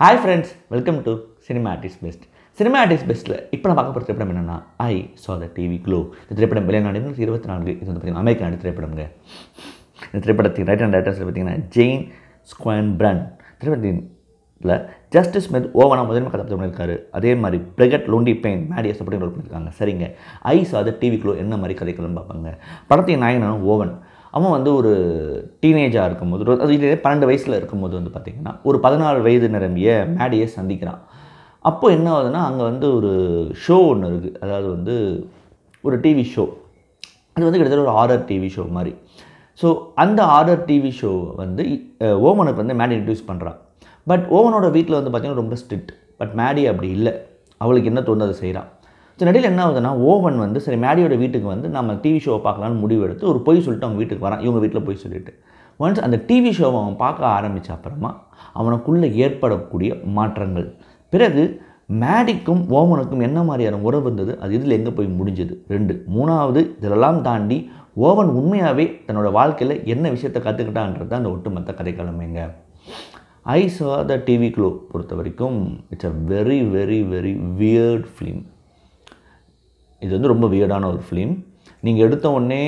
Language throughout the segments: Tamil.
Hi friends, welcome to Cinema Artist Best. Cinema Artist Bestல இப்போ நான் பார்க்க போகிற திரைப்படம் என்னென்னா ஐ saw the TV glow. இந்த திரைப்படம் வெளிநாடு 24 இது வந்து பார்த்தீங்கன்னா அமெரிக்க நாடு திரைப்படம்ங்க. இந்த திரைப்படத்தின் ரைட்டர் அண்ட் டைரக்டர்ஸ் பார்த்தீங்கன்னா ஜெயின் ஸ்குவான்பிரன். திரைப்படத்தில் ஜஸ்டிஸ் ஸ்மித் ஓவனா முதன்மை கதாபாத்திரம் பண்ணியிருக்காரு. அதே மாதிரி பிரெகட் லோண்டி பெயின் மேடியஸ் அப்படின்னு ரோல் பண்ணியிருக்காங்க. சரிங்க, ஐ saw the TV glow என்ன மாதிரி கதைக்கலன்னு பார்ப்பாங்க. படத்தின் நாயகனான ஓவன் அவன் வந்து ஒரு டீனேஜாக இருக்கும்போது, அது 12 வயசில் இருக்கும்போது வந்து பார்த்திங்கன்னா ஒரு 14 வயது நிரம்பிய மேடியை சந்திக்கிறான். அப்போ என்ன ஆகுதுன்னா, அங்கே வந்து ஒரு ஷோ ஒன்று இருக்குது. அதாவது வந்து ஒரு டிவி ஷோ. அது வந்து கிட்டத்தட்ட ஒரு ஹாரர் டிவி ஷோ மாதிரி. ஸோ அந்த ஹாரர் டிவி ஷோ வந்து ஓவனுக்கு வந்து மேடி இன்ட்ரடியூஸ் பண்ணுறான். பட் ஓவனோட வீட்டில் வந்து பார்த்திங்கன்னா ரொம்ப ஸ்ட்ரிக்ட். பட் மேடி அப்படி இல்லை, அவளுக்கு என்ன தோணுது அதை செய்கிறான். ஸோ நடையில் என்ன ஆகுதுன்னா, ஓவன் வந்து சரி மேடியோட வீட்டுக்கு வந்து நம்ம டிவி ஷோவை பார்க்கலான்னு முடிவு எடுத்து ஒரு பொய் சொல்லிட்டு அவங்க வீட்டுக்கு வரான். இவங்க வீட்டில் போய் சொல்லிட்டு ஒன்ஸ் அந்த டிவி ஷோவை அவன் பார்க்க ஆரம்பித்த அப்புறமா அவனுக்குள்ளே ஏற்படக்கூடிய மாற்றங்கள், பிறகு மேடிக்கும் ஓவனுக்கும் என்ன மாதிரியான உறவு இருந்தது, அது இதில் எங்கே போய் முடிஞ்சது 2, 3வது இதெல்லாம் தாண்டி ஓவன் உண்மையாகவே தன்னோட வாழ்க்கையில் என்ன விஷயத்தை கற்றுக்கிட்டான்றது தான் அந்த ஒட்டுமொத்த கதைக்கிழமைங்க. ஐ saw the TV glow பொறுத்த வரைக்கும் it's a very very very weird film. இது வந்து ரொம்ப வியர்டான ஒரு ஃபிலிம். நீங்கள் எடுத்த உடனே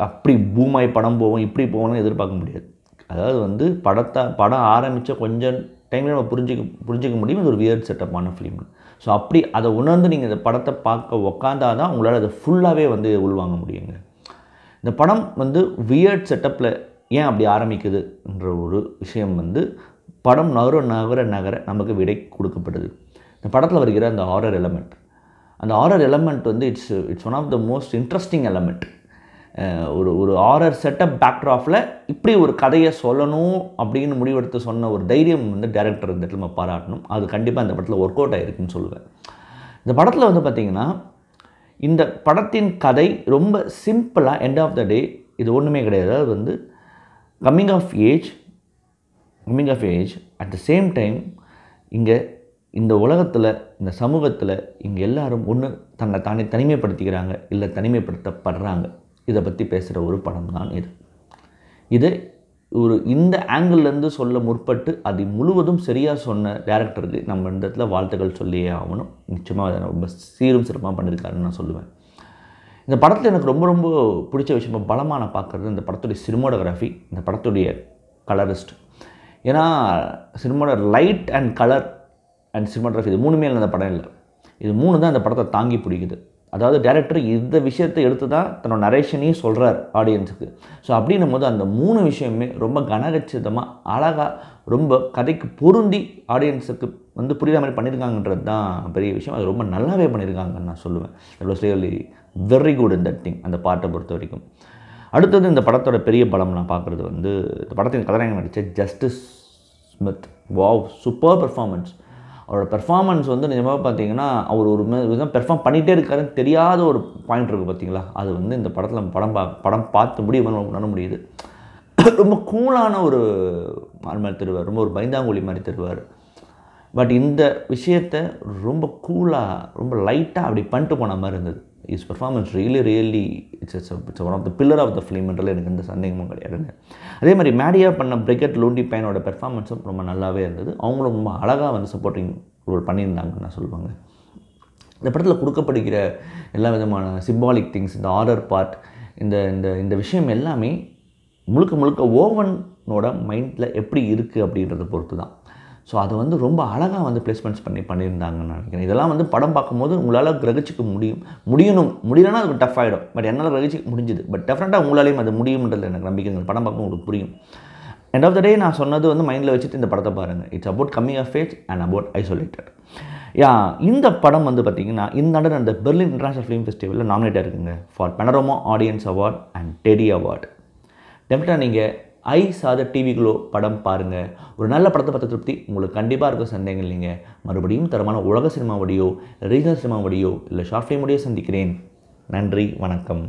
அப்படி பூமாய் படம் போவோம் இப்படி போகணும்னு எதிர்பார்க்க முடியாது. அதாவது வந்து படம் ஆரம்பித்த கொஞ்சம் டைமில் நம்ம புரிஞ்சிக்க முடியும் இது ஒரு வியர்ட் செட்டப்பான ஃபிலிம்னு. ஸோ அப்படி அதை உணர்ந்து நீங்கள் இந்த படத்தை பார்க்க உக்காந்தா தான் உங்களால் அதை ஃபுல்லாகவே வந்து உள்வாங்க முடியுங்க. இந்த படம் வந்து வியர்ட் செட்டப்பில் ஏன் அப்படி ஆரம்பிக்குதுன்ற ஒரு விஷயம் வந்து படம் நகர நமக்கு விடை கொடுக்கப்படுது. இந்த படத்தில் வருகிற அந்த ஹாரர் எலமெண்ட், அந்த ஹாரர் எலமெண்ட் வந்து it's one of the most interesting element. ஒரு ஹாரர் செட்டப் பேக்ட்ராஃபில் இப்படி ஒரு கதையை சொல்லணும் அப்படின்னு முடிவெடுத்து சொன்ன ஒரு தைரியம் வந்து டைரக்டர் இந்த இடத்துல நம்ம பாராட்டணும். அது கண்டிப்பாக இந்த படத்தில் ஒர்க் அவுட் ஆகிருக்குன்னு சொல்லுவேன். இந்த படத்தில் வந்து பார்த்திங்கன்னா இந்த படத்தின் கதை ரொம்ப சிம்பிளாக எண்ட் ஆஃப் த டே இது ஒன்றுமே கிடையாது. அதாவது வந்து coming of age at the same time இங்கே இந்த உலகத்தில் இந்த சமூகத்தில் இங்கே எல்லாரும் ஒன்று தன்னை தானே தனிமைப்படுத்திக்கிறாங்க, இல்லை தனிமைப்படுத்தப்படுறாங்க. இதை பற்றி பேசுகிற ஒரு படம் தான் இது. இந்த ஆங்கிள்லேருந்து சொல்ல முற்பட்டு அது முழுவதும் சரியாக சொன்ன டேரக்டருக்கு நம்ம இந்த இடத்துல வாழ்த்துக்கள் சொல்லியே ஆகணும். நிச்சயமாக ரொம்ப சீரும் சிறப்பாக பண்ணியிருக்காருன்னு நான் சொல்லுவேன். இந்த படத்தில் எனக்கு ரொம்ப ரொம்ப பிடிச்ச விஷயம் பலமாக நான் பார்க்குறது இந்த படத்துடைய சினிமோட்டோகிராஃபி, இந்த படத்துடைய கலரிஸ்ட். ஏன்னா சினிமோட light and colour and cinematography இது 3மே அந்த படம் இல்லை. இது 3 தான் அந்த படத்தை தாங்கி பிடிக்குது. அதாவது டேரக்டர் இந்த விஷயத்தை எடுத்து தான் தன்னோட நரேஷனையும் சொல்கிறார் ஆடியன்ஸுக்கு. ஸோ அப்படின்னும் போது அந்த 3 விஷயமே ரொம்ப கனகச்சிதமாக அழகாக ரொம்ப கதைக்கு பொருந்தி ஆடியன்ஸுக்கு வந்து புரிகிற மாதிரி பண்ணியிருக்காங்கன்றது தான் பெரிய விஷயம். அது ரொம்ப நல்லாவே பண்ணியிருக்காங்கன்னு நான் சொல்லுவேன். It was really very good in that thing அந்த பாட்டை பொறுத்த வரைக்கும். அடுத்தது இந்த படத்தோட பெரிய பலம் நான் பார்க்குறது வந்து இந்த படத்தின் கதாநாயகன் நடித்த justice Smith. Wow, super performance. அவரோட பெர்ஃபார்மன்ஸ் வந்து நிஜமாக பார்த்தீங்கன்னா அவர் ஒரு விதம் பெர்ஃபார்ம் பண்ணிகிட்டே இருக்காருன்னு தெரியாத ஒரு பாயிண்ட் இருக்குது பார்த்தீங்களா. அது வந்து இந்த படத்தில் நம்ம படம் பார்த்து பண்ண முடியுது. ரொம்ப கூலான ஒரு ஆள் மாதிரி தருவார், ரொம்ப ஒரு பைந்தாங்குழி மாதிரி தருவார். பட் இந்த விஷயத்தை ரொம்ப கூலாக ரொம்ப லைட்டாக அப்படி பண்ணிட்டு போன மாதிரி இருந்தது. His performance really it's one of the pillar of the ஃபிலிம்ன்றது எனக்கு எந்த சந்தேகமும் கிடையாதுங்க. அதே மாதிரி மேடியாக பண்ண பிரெகட் லோண்டி பெயினோட பெர்ஃபார்மன்ஸும் ரொம்ப நல்லாவே இருந்தது. அவங்களும் ரொம்ப அழகாக வந்து சப்போர்ட்டிங் ரோல் பண்ணியிருந்தாங்கன்னு நான் சொல்லுவாங்க. இந்த படத்தில் கொடுக்கப்படுகிற எல்லா விதமான சிம்பாலிக் திங்ஸ், இந்த ஹாரர் பார்ட், இந்த இந்த விஷயம் எல்லாமே முழுக்க ஓவனோட மைண்டில் எப்படி இருக்குது அப்படின்றத பொறுத்து தான். ஸோ அதை வந்து ரொம்ப அழகாக வந்து பிளேஸ்மெண்ட்ஸ் பண்ணியிருந்தாங்கன்னு நினைக்கிறேன். இதெல்லாம் வந்து படம் பார்க்கும்போது உங்களால் கிரகிச்சிக்க முடியலன்னா அது டஃப் ஆகிடும். பட் என்னால் கிரகிச்சிக்க முடிஞ்சுது. பட் டெஃபினட்டாக உங்களாலேயும் அது முடியும்ன்றது எனக்கு நம்பிக்கை. படம் பார்க்க உங்களுக்கு புரியும். எண்ட் ஆஃப் த டே நான் சொன்னது வந்து மைண்டில் வச்சுட்டு இந்த படத்தை பாருங்கள். It's about coming of age and about isolated. இந்த படம் வந்து பார்த்திங்கன்னா இந்த ஆண்டு அந்த பெர்லின் இன்டர்நேஷனல் ஃபிலிம் ஃபெஸ்டிவலில் நாமினேட்டாக இருக்குங்க for Panorama Audience Award and Teddy Award. டெஃபினட்டாக நீங்கள் ஐ saw the TV glow படம் பாருங்கள். ஒரு நல்ல படத்தை பார்த்த திருப்தி உங்களுக்கு கண்டிப்பாக இருக்கும், சந்தேகம் இல்லைங்க. மறுபடியும் தரமான உலக சினிமாவடியோ, ரீஜனல் சினிமாவடியோ இல்லை ஷார்ட் ஃபிலிமோடையோ சந்திக்கிறேன். நன்றி, வணக்கம்.